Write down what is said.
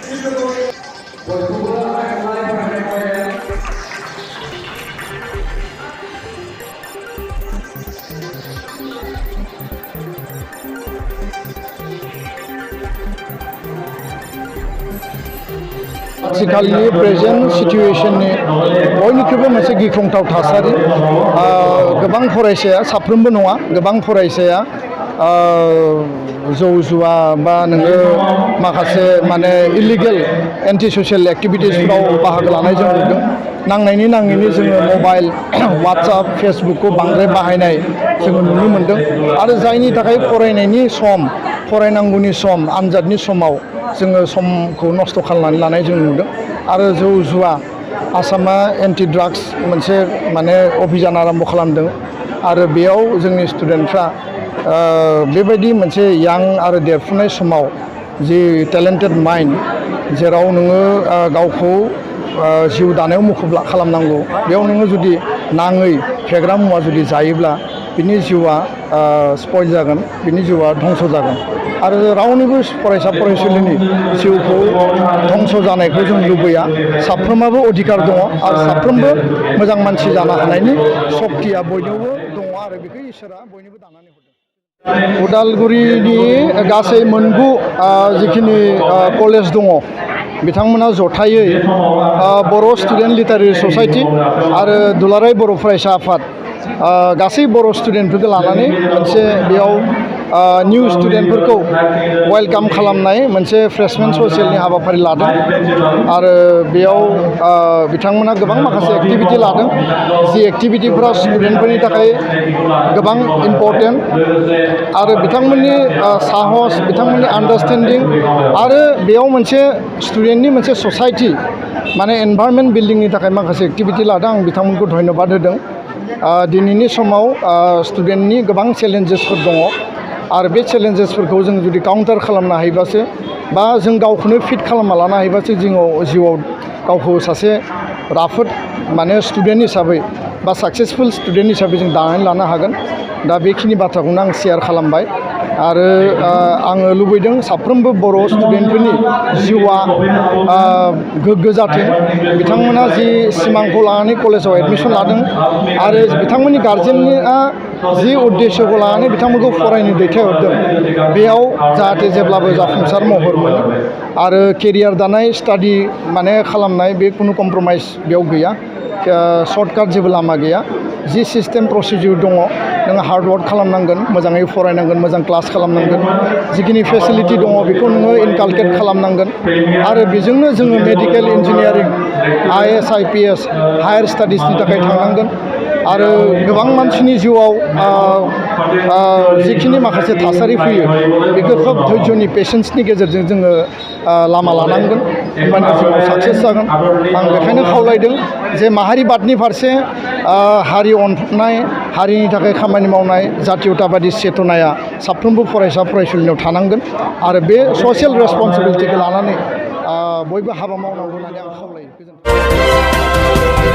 आथिखालनि प्रेजेन्ट सिचुवेशननि बयनिख्रुइबो मोनसे गिख्रंथाव थासारि गोबां फरायसाया साफ्रोमबो नङा गोबां फरायसाया जौ जुवा बा नोङो माखासे माने इलिगेल एन्टि ससियेल एक्टिभिटिसफ्राव बाहागो लानाय जों नुदों नांनायनि नाङैनि जोङो मबाइल वाट्सएप फेसबुकखौ बांद्राय बाहायनाय जोङो नुनो मोनदों आरो जायनि थाखाय फरायनायनि सम फरायनांगौनि सम आनजादनि समाव जोङो समखौ नस्थ' खालामनानै लानाय जों नुदों आरो जौ जुवा आसामा एन्टि ड्राग्स मोनसे माने अभियान आरम्भ खालामदों आरो बेयाव जोंनि स्टुडेन्टफ्रा बेबायदि मोनसे यां आरो देरफुनाय समाव जि टेलेन्टेड माइन्ड जेराव नोङो गावखौ जिउ दानायाव मुखुब खालामनांगौ बेयाव नोङो जुदि नाङै फेग्रा मुवा जुदि जायोब्ला बिनि जिउआ स्पइल जागोन बिनि जिउआ धंस जागोन आरो रावनिबो फरायसा फरायसुलिनि जिउखौ धंस जानायखौ जों लुबैया साफ्रोमाबो अधिकार दङ आरो साफ्रोमबो मोजां मानसि जानो हानायनि सक्तिया बयनियावबो दङ आरो बेखौ इसोरा बयनिबो दानानै हरदों उदालगुरिनि गासै मोनगु जिखिनि कलेज दङ बिथांमोना जथायै बर' स्टुडेन्ट लिटारेरि ससाइटि आरो दुलाराय बर' फरायसा आफाद गासै बर' स्टुडेन्टफोरखौ लानानै मोनसे बेयाव निउ स्टुडेन्टफोरखौ वेलकाम खालामनाय मोनसे फ्रेशमेन ससियेलनि हाबाफारि लादों आरो बेयाव बिथांमोना गोबां माखासे एक्टिभिटि लादों जि एक्टिभिटिफोरा स्टुडेन्टफोरनि थाखाय गोबां इम्परटेन्ट आरो बिथांमोननि साहस बिथांमोननि आन्डारस्टेन्डिं आरो बेयाव मोनसे स्टुडेन्टनि मोनसे ससाइटि माने एनभायरनमेन्ट बिल्डिंनि थाखाय माखासे एक्टिभिटि लादों आं बिथांमोनखौ धन्यबाद होदों दिनैनि समाव स्टुडेन्टनि गोबां चेलेन्जेसफोर दङ आरो बे चेलेन्जेसफोरखौ जों जुदि काउन्टार खालामनो हायोबासो बा जों गावखौनो फिट खालामना लानो हायोबासो जिउआव गावखौ सासे राफोद माने स्टुडेन्ट हिसाबै बा साक्सेसफुल स्टुडेन्ट हिसाबै जों दानानै लानो हागोन दा बेखिनि बाथ्राखौनो आं शेयार खालामबाय आरो आङो लुबैदों साफ्रोमबो बर' स्टुडेन्टफोरनि जिउआ गोग्गो जाथों बिथांमोना जि सिमांखौ लानानै कलेजाव एडमिसन लादों आरो बिथांमोननि गार्जेनआ जि उद्देश्यखौ लानानै बिथांमोनखौ फरायनो दैथायहरदों बेयाव जाहाथे जेब्लाबो जाफुंसार महर मोनो आरो केरियार दानाय स्टाडि माने खालामनाय बे खुनु कमप्रमाइज बेयाव गैया सर्टकाट जेबो लामा गैया जि सिस्टेम प्रसिडिउर दङ नोङो हार्डवर्क खालामनांगोन मोजाङै फरायनांगोन मोजां क्लास खालामनांगोन जिखिनि फेसिलिटि दङ बेखौ नोङो इनकालकेट खालामनांगोन आरो बेजोंनो जोङो medical engineering IAS IPS higher स्टाडिसनि थाखाय थांनांगोन आरो गोबां मानसिनि जिउआव जिखिनि माखासे थासारि फैयो बेखौ खोब धैर्यनि पेशेन्सनि गेजेरजों जोङो लामा लानांगोन होमबानो जिउआव साक्सेस जागोन आं बेखायनो खावलायदों जे माहारिबादनि फारसे हारि अननाय हारिनि थाखाय खामानि मावनाय जातीयताबादि चेतनाया साफ्रोमबो फरायसा फरायसुलिनाव थानांगोन आरो बे ससियेल रेसपन्सिबिलिटिखौ लानानै बयबो हाबा मावनांगौ होननानै आं खावलायो गोजोन्थों